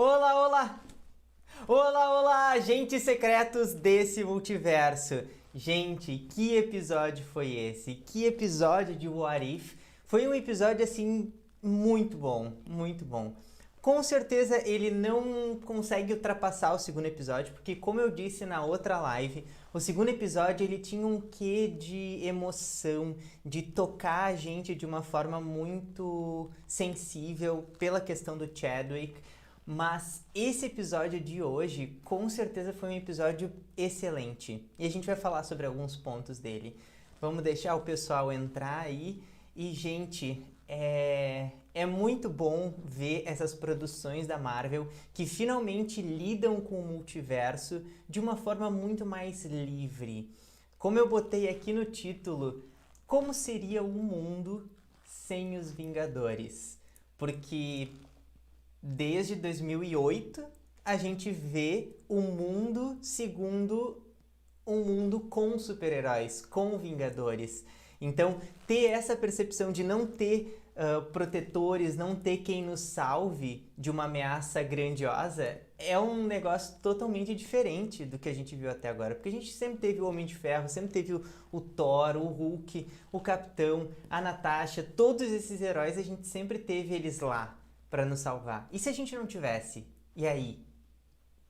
Olá, olá! Olá, olá, agentes secretos desse multiverso! Gente, que episódio foi esse? Que episódio de What If? Foi um episódio assim muito bom, muito bom. Com certeza ele não consegue ultrapassar o segundo episódio, porque como eu disse na outra live, o segundo episódio ele tinha um quê de emoção, de tocar a gente de uma forma muito sensível pela questão do Chadwick. Mas esse episódio de hoje, com certeza foi um episódio excelente. E a gente vai falar sobre alguns pontos dele. Vamos deixar o pessoal entrar aí. E, gente, é muito bom ver essas produções da Marvel que finalmente lidam com o multiverso de uma forma muito mais livre. Como eu botei aqui no título, como seria o mundo sem os Vingadores? Porque desde 2008 a gente vê o mundo segundo um mundo com super-heróis, com vingadores. Então, ter essa percepção de não ter protetores, não ter quem nos salve de uma ameaça grandiosa, é um negócio totalmente diferente do que a gente viu até agora. Porque a gente sempre teve o Homem de Ferro, sempre teve o Thor, o Hulk, o Capitão, a Natasha, todos esses heróis a gente sempre teve eles lá para nos salvar. E se a gente não tivesse? E aí?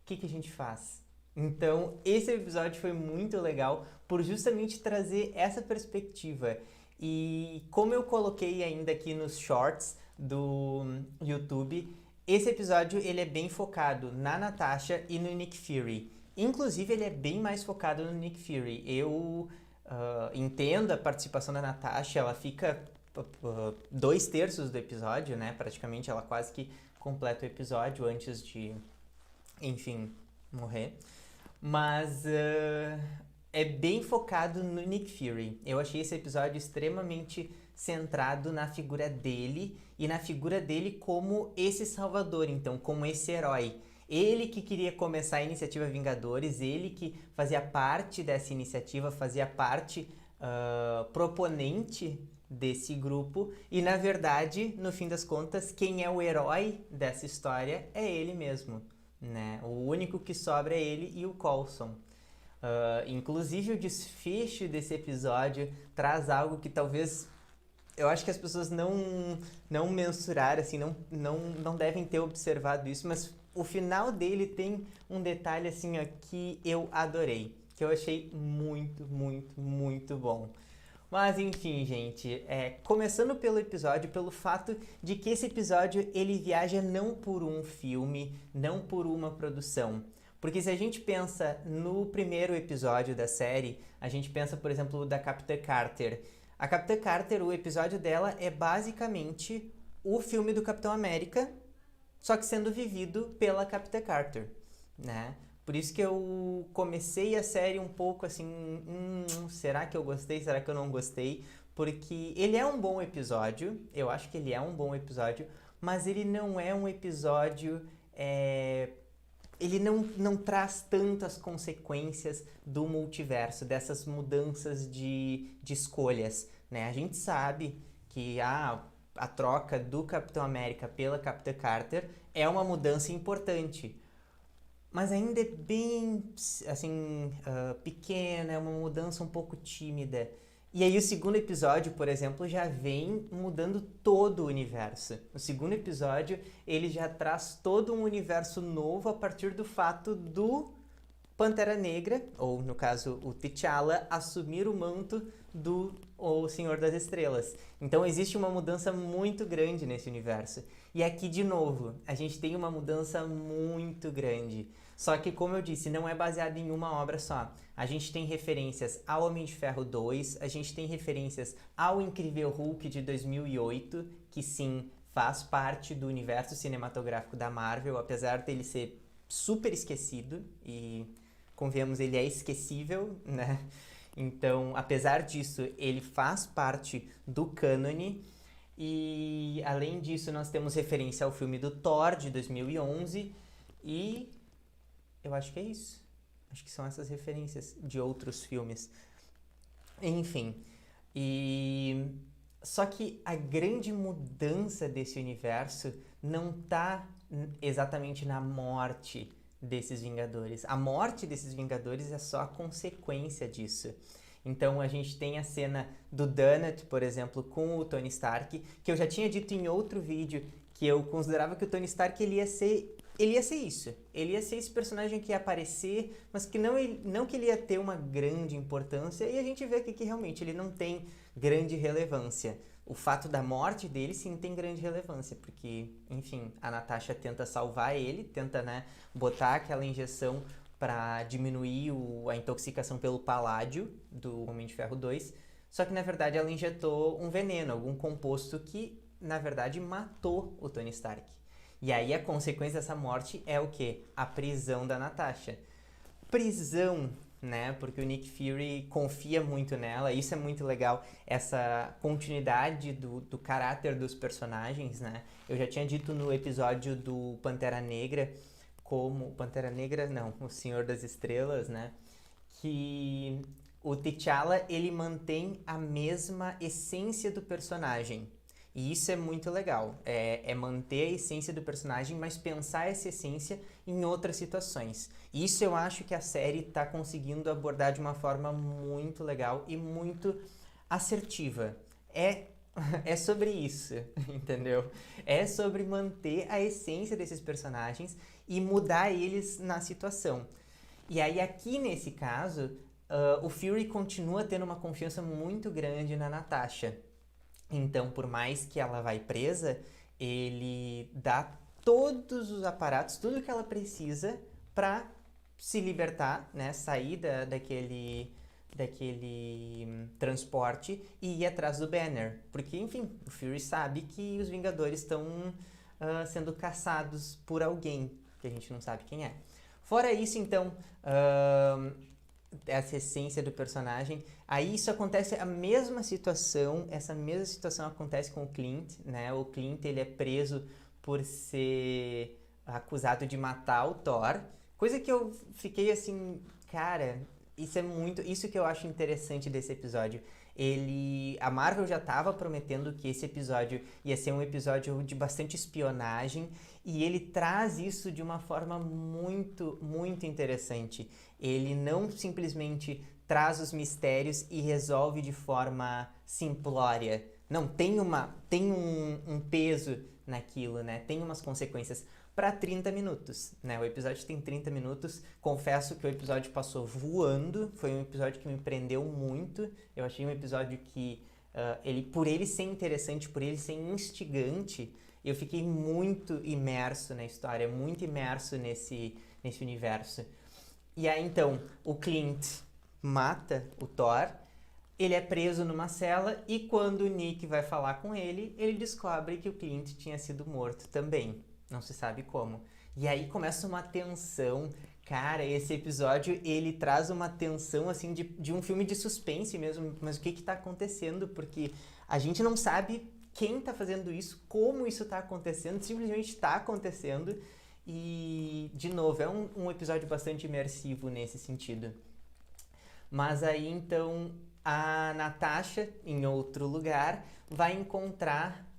O que a gente faz? Então, esse episódio foi muito legal por justamente trazer essa perspectiva. E como eu coloquei ainda aqui nos shorts do YouTube, esse episódio ele é bem focado na Natasha e no Nick Fury. Inclusive, ele é bem mais focado no Nick Fury. Eu entendo a participação da Natasha, ela fica 2/3 do episódio, né? Praticamente ela quase que completa o episódio antes de, enfim, morrer. Mas é bem focado no Nick Fury. Eu achei esse episódio extremamente centrado na figura dele e na figura dele como esse salvador, então, como esse herói. Ele que queria começar a iniciativa Vingadores, ele que fazia parte dessa iniciativa, fazia parte proponente desse grupo e, na verdade, no fim das contas, quem é o herói dessa história é ele mesmo. Né? O único que sobra é ele e o Coulson. Inclusive o desfecho desse episódio traz algo que talvez eu acho que as pessoas não mensuraram, assim, não devem ter observado isso, mas o final dele tem um detalhe assim ó, que eu adorei, que eu achei muito, muito, muito bom. Mas enfim, gente, começando pelo episódio, pelo fato de que esse episódio ele viaja não por um filme, não por uma produção. Porque se a gente pensa no primeiro episódio da série, a gente pensa, por exemplo, da Capitã Carter. A Capitã Carter, o episódio dela é basicamente o filme do Capitão América, só que sendo vivido pela Capitã Carter, né? Por isso que eu comecei a série um pouco assim, será que eu gostei, será que eu não gostei? Porque ele é um bom episódio, eu acho que ele é um bom episódio, mas ele não é um episódio, ele não traz tantas consequências do multiverso, dessas mudanças de escolhas, né? A gente sabe que a troca do Capitão América pela Capitã Carter é uma mudança importante, mas ainda é bem, assim, pequena, é uma mudança um pouco tímida. E aí o segundo episódio, por exemplo, já vem mudando todo o universo. O segundo episódio, ele já traz todo um universo novo a partir do fato do Pantera Negra, ou no caso o T'Challa, assumir o manto do O Senhor das Estrelas. Então existe uma mudança muito grande nesse universo. E aqui, de novo, a gente tem uma mudança muito grande. Só que, como eu disse, não é baseado em uma obra só. A gente tem referências ao Homem de Ferro 2, a gente tem referências ao Incrível Hulk de 2008, que sim, faz parte do universo cinematográfico da Marvel, apesar dele ser super esquecido e, convenhamos, ele é esquecível, né? Então, apesar disso, ele faz parte do cânone. E, além disso, nós temos referência ao filme do Thor, de 2011. E eu acho que é isso. Acho que são essas referências de outros filmes. Enfim. Só que a grande mudança desse universo não tá exatamente na morte desses Vingadores. A morte desses Vingadores é só a consequência disso. Então a gente tem a cena do Donut, por exemplo, com o Tony Stark, que eu já tinha dito em outro vídeo que eu considerava que o Tony Stark ele ia ser isso. Ele ia ser esse personagem que ia aparecer, mas que não que ele ia ter uma grande importância, e a gente vê aqui que realmente ele não tem grande relevância. O fato da morte dele sim tem grande relevância, porque, enfim, a Natasha tenta salvar ele, tenta, né, botar aquela injeção para diminuir a intoxicação pelo paládio do Homem de Ferro 2, só que na verdade ela injetou um veneno, algum composto que na verdade matou o Tony Stark. E aí a consequência dessa morte é o quê? A prisão da Natasha. Prisão, né? Porque o Nick Fury confia muito nela, isso é muito legal, essa continuidade do caráter dos personagens, né? Eu já tinha dito no episódio do Pantera Negra, Pantera Negra não, o Senhor das Estrelas, né? Que o T'Challa, ele mantém a mesma essência do personagem. E isso é muito legal, é manter a essência do personagem, mas pensar essa essência em outras situações. Isso eu acho que a série está conseguindo abordar de uma forma muito legal e muito assertiva. É sobre isso, entendeu? É sobre manter a essência desses personagens e mudar eles na situação. E aí aqui nesse caso, o Fury continua tendo uma confiança muito grande na Natasha. Então, por mais que ela vai presa, ele dá todos os aparatos, tudo que ela precisa para se libertar, né? Sair daquele transporte e ir atrás do Banner. Porque, enfim, o Fury sabe que os Vingadores estão sendo caçados por alguém, que a gente não sabe quem é. Fora isso, então, essa essência do personagem. Aí isso acontece, essa mesma situação acontece com o Clint, né? O Clint, ele é preso por ser acusado de matar o Thor. Coisa que eu fiquei assim, cara, isso que eu acho interessante desse episódio. A Marvel já estava prometendo que esse episódio ia ser um episódio de bastante espionagem e ele traz isso de uma forma muito, muito interessante. Ele não simplesmente traz os mistérios e resolve de forma simplória. Não, tem um peso naquilo, né? Tem umas consequências para 30 minutos, né? O episódio tem 30 minutos. Confesso que o episódio passou voando. Foi um episódio que me prendeu muito. Eu achei um episódio que, por ele ser interessante, por ele ser instigante, eu fiquei muito imerso na história, muito imerso nesse universo. E aí, então, o Clint mata o Thor, ele é preso numa cela e quando o Nick vai falar com ele, ele descobre que o Clint tinha sido morto também. Não se sabe como. E aí começa uma tensão. Cara, esse episódio, ele traz uma tensão, assim, de um filme de suspense mesmo. Mas o que que tá acontecendo? Porque a gente não sabe quem tá fazendo isso, como isso tá acontecendo, simplesmente tá acontecendo. E, de novo, é um episódio bastante imersivo nesse sentido. Mas aí, então, a Natasha, em outro lugar, vai encontrar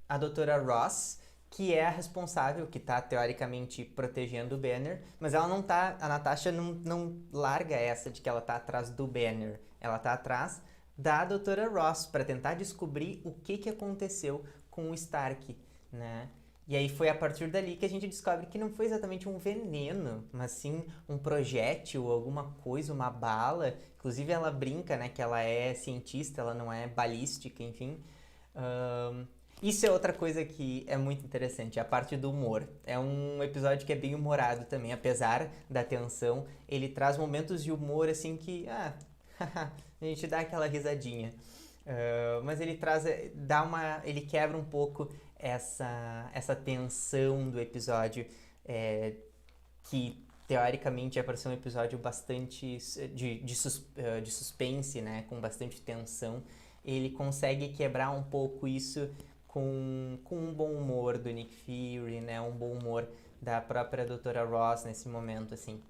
a doutora Ross, que é a responsável, que está teoricamente protegendo o Banner, mas ela não tá, a Natasha não larga essa de que ela está atrás do Banner, ela está atrás da doutora Ross para tentar descobrir o que aconteceu com o Stark, né? E aí foi a partir dali que a gente descobre que não foi exatamente um veneno, mas sim um projétil, alguma coisa, uma bala. Inclusive ela brinca, né, que ela é cientista, ela não é balística, enfim. Isso é outra coisa que é muito interessante, a parte do humor. É um episódio que é bem humorado também, apesar da tensão, ele traz momentos de humor assim que, a gente dá aquela risadinha. Mas ele ele quebra um pouco essa tensão do episódio, que teoricamente é para ser um episódio bastante de suspense, né, com bastante tensão. Ele consegue quebrar um pouco isso com um bom humor do Nick Fury, né, um bom humor da própria Dra. Ross nesse momento, assim.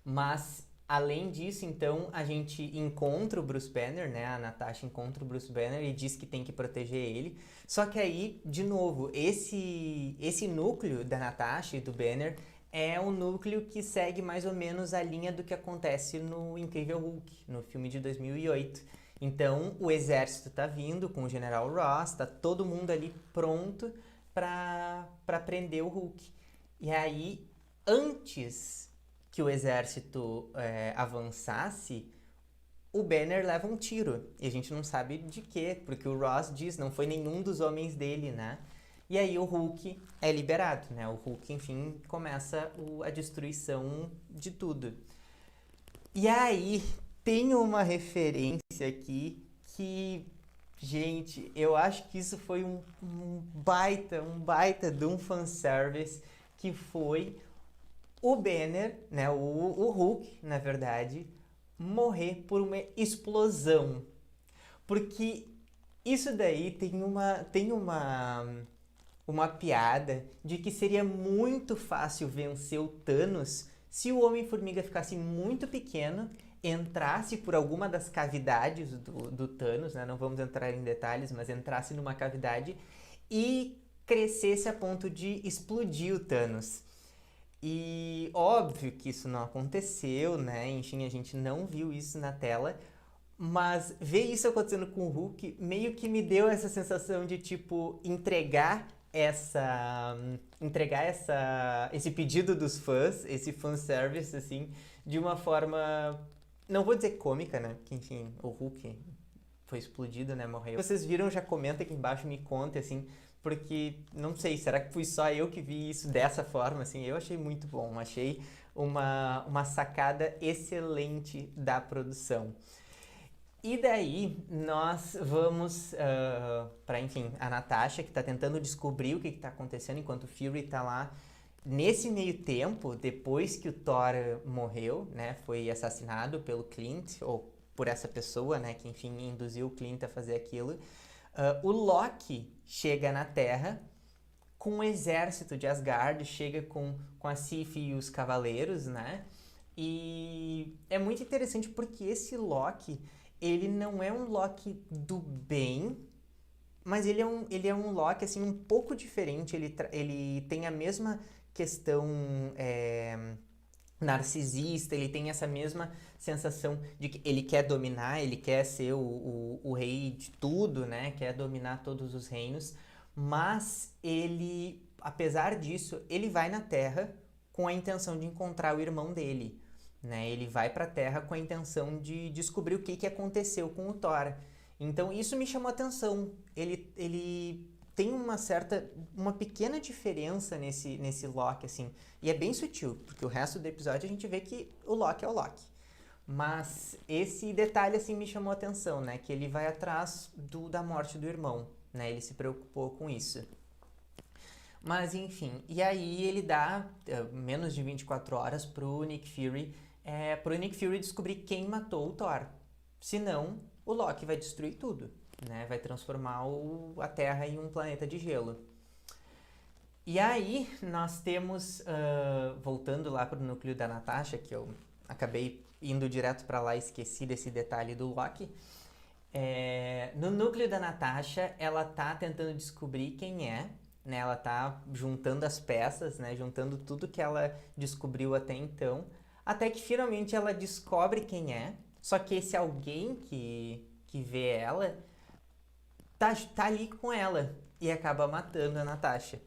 Mas Além disso, então, a gente encontra o Bruce Banner, né? A Natasha encontra o Bruce Banner e diz que tem que proteger ele. Só que aí, de novo, esse núcleo da Natasha e do Banner é um núcleo que segue mais ou menos a linha do que acontece no Incrível Hulk, no filme de 2008. Então, o exército tá vindo com o General Ross, tá todo mundo ali pronto para prender o Hulk. E aí, antes que o exército avançasse, o Banner leva um tiro. E a gente não sabe de quê, porque o Ross diz, não foi nenhum dos homens dele, né? E aí o Hulk é liberado, né? O Hulk, enfim, começa a destruição de tudo. E aí tem uma referência aqui que, gente, eu acho que isso foi um baita de um fanservice, que foi o Banner, né, o Hulk, na verdade, morrer por uma explosão. Porque isso daí tem uma piada de que seria muito fácil vencer o Thanos se o Homem-Formiga ficasse muito pequeno, entrasse por alguma das cavidades do Thanos, né? Não vamos entrar em detalhes, mas entrasse numa cavidade e crescesse a ponto de explodir o Thanos. E óbvio que isso não aconteceu, né? Enfim, a gente não viu isso na tela, mas ver isso acontecendo com o Hulk meio que me deu essa sensação de, tipo, esse pedido dos fãs, esse fanservice, assim, de uma forma, não vou dizer cômica, né? Porque, enfim, o Hulk foi explodido, né? Morreu. Vocês viram, já comenta aqui embaixo, me conta, assim, porque, não sei, será que fui só eu que vi isso dessa forma, assim? Eu achei muito bom, achei uma sacada excelente da produção. E daí nós vamos para, enfim, a Natasha, que está tentando descobrir o que está acontecendo enquanto o Fury está lá. Nesse meio tempo, depois que o Thor morreu, né, foi assassinado pelo Clint, ou por essa pessoa, né, que, enfim, induziu o Clint a fazer aquilo, o Loki chega na Terra com um exército de Asgard, chega com a Sif e os Cavaleiros, né? E é muito interessante porque esse Loki, ele não é um Loki do bem, mas ele é um Loki, assim, um pouco diferente. Ele tem a mesma questão narcisista, ele tem essa mesma sensação de que ele quer dominar, ele quer ser o rei de tudo, né? Quer dominar todos os reinos, mas ele, apesar disso, ele vai na Terra com a intenção de encontrar o irmão dele, né? Ele vai para a Terra com a intenção de descobrir o que aconteceu com o Thor. Então isso me chamou a atenção. Ele tem uma pequena diferença nesse Loki, assim, e é bem sutil, porque o resto do episódio a gente vê que o Loki é o Loki. Mas esse detalhe, assim, me chamou a atenção, né? Que ele vai atrás da morte do irmão, né? Ele se preocupou com isso. Mas, enfim, e aí ele dá menos de 24 horas pro Nick Fury descobrir quem matou o Thor. Senão, o Loki vai destruir tudo, né? Vai transformar a Terra em um planeta de gelo. E aí, nós temos, voltando lá pro núcleo da Natasha, que eu acabei indo direto para lá e esqueci desse detalhe do Loki. No núcleo da Natasha, ela tá tentando descobrir quem é, né? Ela tá juntando as peças, né? Juntando tudo que ela descobriu até então, até que finalmente ela descobre quem é. Só que esse alguém que vê ela tá ali com ela e acaba matando a Natasha.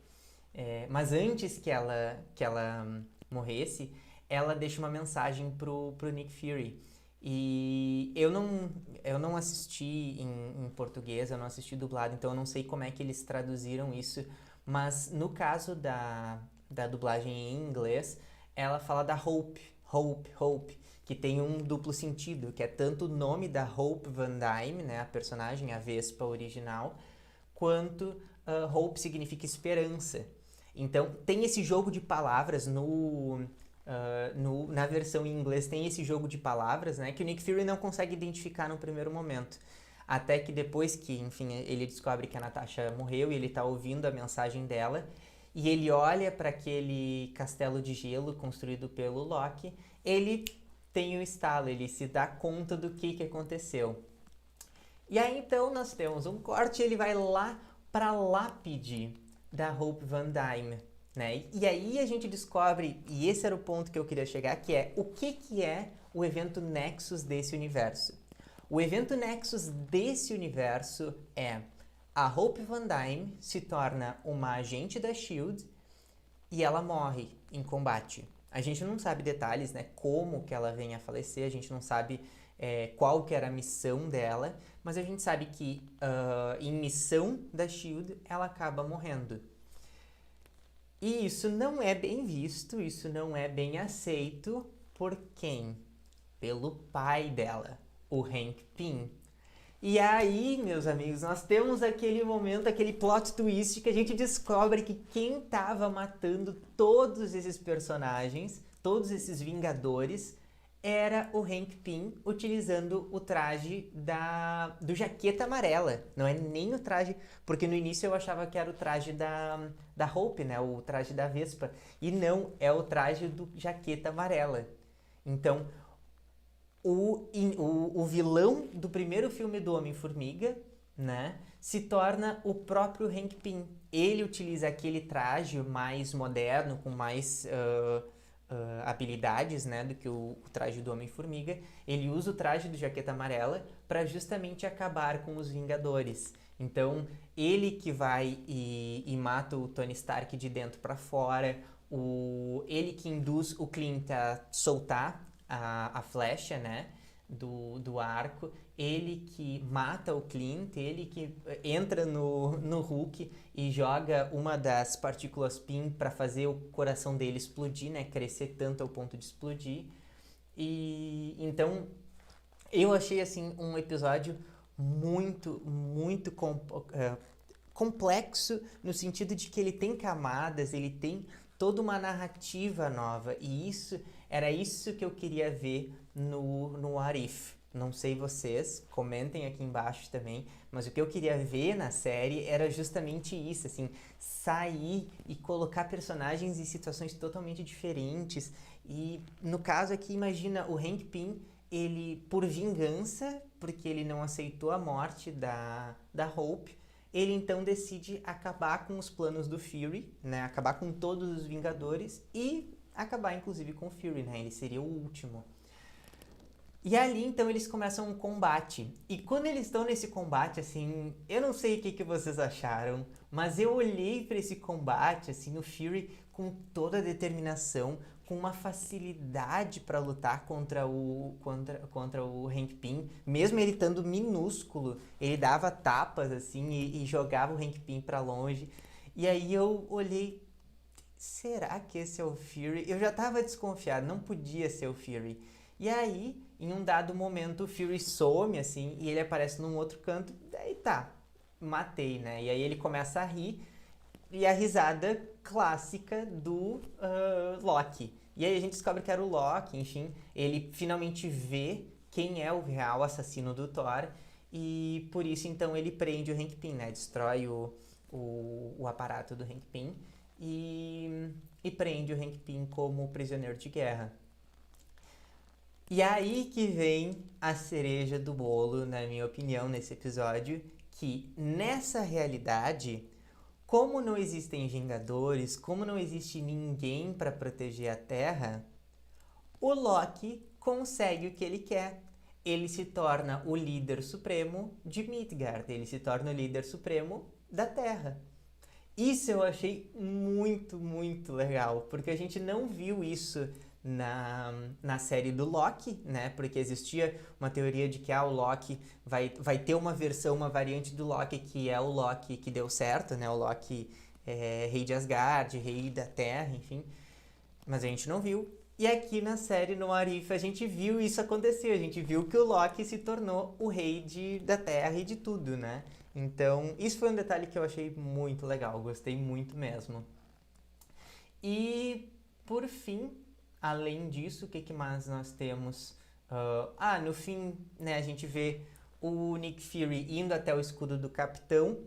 Mas antes que ela morresse, ela deixa uma mensagem pro Nick Fury. E eu não assisti em português, eu não assisti dublado, então eu não sei como é que eles traduziram isso. Mas no caso da dublagem em inglês, ela fala da Hope, que tem um duplo sentido, que é tanto o nome da Hope Van Dyne, né, a personagem, a Vespa original, quanto Hope significa esperança. Então tem esse jogo de palavras na versão em inglês, tem esse jogo de palavras, né, que o Nick Fury não consegue identificar no primeiro momento. Até que depois que, enfim, ele descobre que a Natasha morreu e ele tá ouvindo a mensagem dela, e ele olha para aquele castelo de gelo construído pelo Loki, ele tem o estalo, ele se dá conta do que aconteceu. E aí então nós temos um corte, ele vai lá para a lápide da Hope Van Dyne, né? E aí a gente descobre, e esse era o ponto que eu queria chegar, que é o que é o evento Nexus desse universo. O evento Nexus desse universo é a Hope Van Dyne se torna uma agente da SHIELD e ela morre em combate. A gente não sabe detalhes, né? Como que ela vem a falecer, a gente não sabe qual que era a missão dela, mas a gente sabe que em missão da SHIELD ela acaba morrendo. E isso não é bem visto, isso não é bem aceito por quem? Pelo pai dela, o Hank Pym. E aí, meus amigos, nós temos aquele momento, aquele plot twist que a gente descobre que quem estava matando todos esses personagens, todos esses Vingadores, era o Hank Pym utilizando o traje do Jaqueta Amarela. Não é nem o traje, porque no início eu achava que era o traje da Hope, né? O traje da Vespa. E não, é o traje do Jaqueta Amarela. Então, o vilão do primeiro filme do Homem-Formiga, né, se torna o próprio Hank Pym. Ele utiliza aquele traje mais moderno, com mais habilidades, né, do que o traje do Homem-Formiga. Ele usa o traje do Jaqueta Amarela para justamente acabar com os Vingadores. Então, ele que vai e mata o Tony Stark de dentro para fora, ele que induz o Clint a soltar a flecha, né, do arco, ele que mata o Clint, ele que entra no Hulk e joga uma das partículas Pym para fazer o coração dele explodir, né, crescer tanto ao ponto de explodir. E então eu achei assim um episódio muito, muito complexo no sentido de que ele tem camadas, ele tem toda uma narrativa nova e era isso que eu queria ver no What If. Não sei vocês, comentem aqui embaixo também, mas o que eu queria ver na série era justamente isso, assim, sair e colocar personagens em situações totalmente diferentes. E no caso aqui, imagina o Hank Pym, ele por vingança, porque ele não aceitou a morte da Hope, ele então decide acabar com os planos do Fury, né, acabar com todos os Vingadores e acabar inclusive com o Fury, né, ele seria o último. E ali, então, eles começam um combate. E quando eles estão nesse combate, assim, eu não sei o que vocês acharam, mas eu olhei para esse combate, assim, o Fury com toda a determinação, com uma facilidade para lutar contra o Hank Pym. Mesmo ele estando minúsculo, ele dava tapas, assim, e jogava o Hank Pym para longe. E aí eu olhei, será que esse é o Fury? Eu já estava desconfiado, não podia ser o Fury. E aí, em um dado momento, o Fury some, assim, e ele aparece num outro canto, daí tá, matei, né? E aí ele começa a rir, e a risada clássica do Loki. E aí a gente descobre que era o Loki, enfim, ele finalmente vê quem é o real assassino do Thor, e por isso, então, ele prende o Hank Pym, né? Destrói o aparato do Hank Pym e prende o Hank Pym como prisioneiro de guerra. E aí que vem a cereja do bolo, na minha opinião, nesse episódio, que nessa realidade, como não existem Vingadores, como não existe ninguém para proteger a Terra, o Loki consegue o que ele quer. Ele se torna o líder supremo de Midgard, ele se torna o líder supremo da Terra. Isso eu achei muito, muito legal, porque a gente não viu isso na série do Loki, né? Porque existia uma teoria de que o Loki vai ter uma versão, uma variante do Loki que é o Loki que deu certo, né? O Loki rei de Asgard, rei da Terra, enfim. Mas a gente não viu. E aqui na série, no Arif, a gente viu isso acontecer. A gente viu que o Loki se tornou o rei da Terra e de tudo, né? Então, isso foi um detalhe que eu achei muito legal. Gostei muito mesmo. E, por fim, além disso, o que mais nós temos? No fim, né, a gente vê o Nick Fury indo até o escudo do Capitão,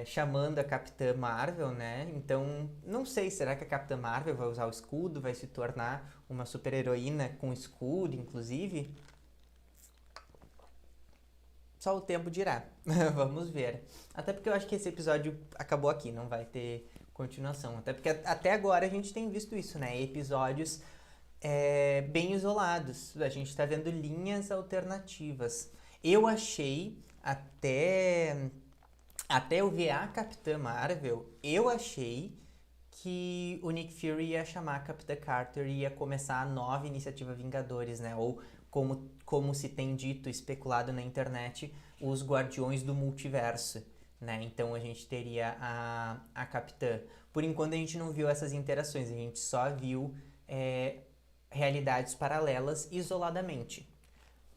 chamando a Capitã Marvel, né? Então, não sei, será que a Capitã Marvel vai usar o escudo, vai se tornar uma super-heroína com escudo, inclusive. Só o tempo dirá. Vamos ver. Até porque eu acho que esse episódio acabou aqui, não vai ter continuação. Até porque até agora a gente tem visto isso, né? Episódios bem isolados. A gente tá vendo linhas alternativas. Eu achei, até eu ver a Capitã Marvel, eu achei que o Nick Fury ia chamar a Capitã Carter e ia começar a nova iniciativa Vingadores, né? Ou como se tem dito, especulado na internet, os Guardiões do Multiverso, né? Então a gente teria a Capitã. Por enquanto a gente não viu essas interações, a gente só viu realidades paralelas isoladamente.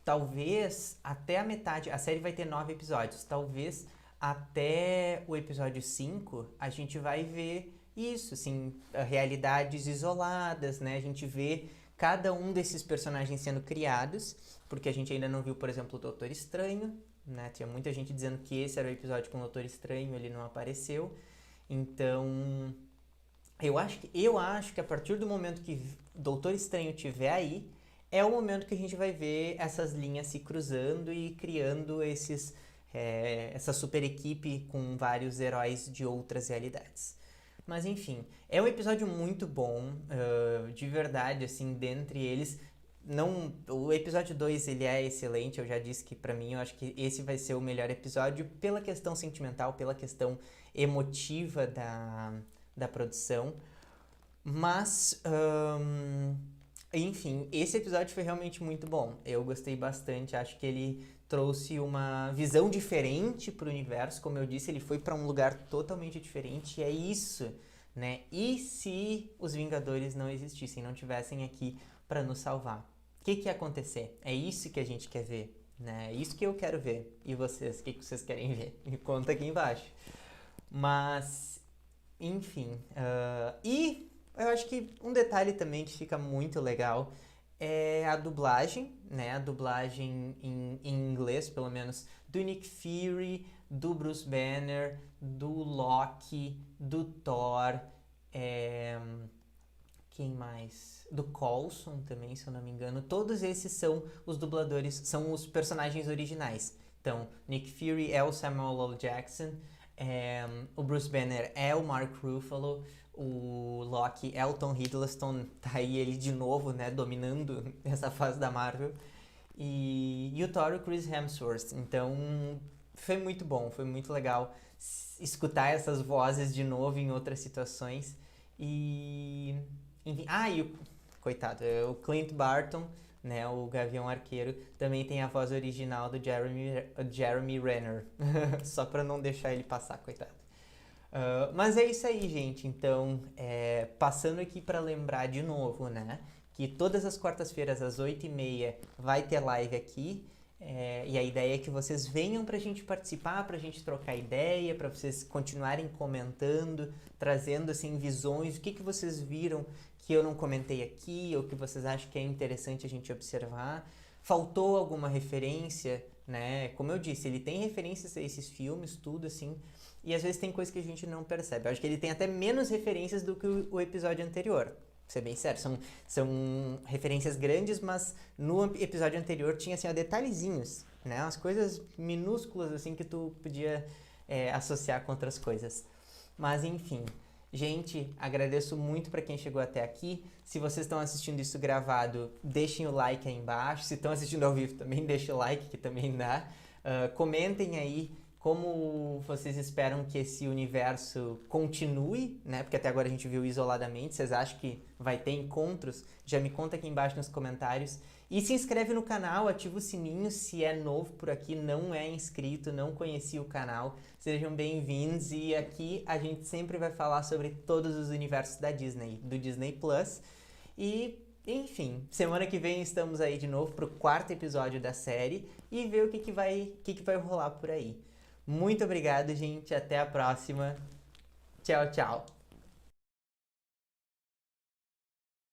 Talvez até a metade, a série vai ter 9 episódios, talvez até o episódio 5 a gente vai ver isso, assim, realidades isoladas, né? A gente vê cada um desses personagens sendo criados, porque a gente ainda não viu, por exemplo, o Doutor Estranho, né? Tinha muita gente dizendo que esse era o episódio com o Doutor Estranho, ele não apareceu. Então, eu acho que a partir do momento que Doutor Estranho estiver aí, é o momento que a gente vai ver essas linhas se cruzando e criando essa super equipe com vários heróis de outras realidades. Mas enfim, é um episódio muito bom, de verdade, assim, dentre eles. Não, o episódio 2 ele é excelente, eu já disse que pra mim eu acho que esse vai ser o melhor episódio pela questão sentimental, pela questão emotiva da produção. Mas, enfim, esse episódio foi realmente muito bom. Eu gostei bastante, acho que ele trouxe uma visão diferente pro universo. Como eu disse, ele foi para um lugar totalmente diferente e é isso, né? E se os Vingadores não existissem, não tivessem aqui para nos salvar? O que ia acontecer? É isso que a gente quer ver, né? É isso que eu quero ver. E vocês, o que vocês querem ver? Me conta aqui embaixo. Mas, enfim, e eu acho que um detalhe também que fica muito legal é a dublagem, né? A dublagem em inglês, pelo menos, do Nick Fury, do Bruce Banner, do Loki, do Thor, quem mais? Do Coulson também, se eu não me engano. Todos esses são os dubladores, são os personagens originais. Então, Nick Fury é o Samuel L. Jackson, o Bruce Banner é o Mark Ruffalo, o Loki é o Tom Hiddleston, tá aí ele de novo, né, dominando essa fase da Marvel. E o Thor, o Chris Hemsworth. Então, foi muito bom, foi muito legal escutar essas vozes de novo em outras situações. E, enfim, coitado, o Clint Barton, né, o Gavião Arqueiro, também tem a voz original do Jeremy Renner, só pra não deixar ele passar, coitado. Mas é isso aí, gente. Então, passando aqui para lembrar de novo, né, que todas as quartas-feiras às 8h30 vai ter live aqui. E a ideia é que vocês venham pra gente participar, pra gente trocar ideia, pra vocês continuarem comentando, trazendo assim visões, o que vocês viram que eu não comentei aqui, ou que vocês acham que é interessante a gente observar. Faltou alguma referência, né? Como eu disse, ele tem referências a esses filmes, tudo assim, e às vezes tem coisa que a gente não percebe. Eu acho que ele tem até menos referências do que o episódio anterior. Pra ser bem sério, são referências grandes, mas no episódio anterior tinha assim, detalhezinhos, né? Umas coisas minúsculas assim que tu podia associar com outras coisas. Mas enfim, gente, agradeço muito para quem chegou até aqui. Se vocês estão assistindo isso gravado, deixem o like aí embaixo. Se estão assistindo ao vivo, também deixem o like, que também dá. Comentem aí como vocês esperam que esse universo continue, né? Porque até agora a gente viu isoladamente. Vocês acham que vai ter encontros? Já me conta aqui embaixo nos comentários. E se inscreve no canal, ativa o sininho se é novo por aqui, não é inscrito, não conhecia o canal. Sejam bem-vindos e aqui a gente sempre vai falar sobre todos os universos da Disney, do Disney Plus. E, enfim, semana que vem estamos aí de novo pro 4º episódio da série e ver o que vai rolar por aí. Muito obrigado, gente. Até a próxima. Tchau, tchau.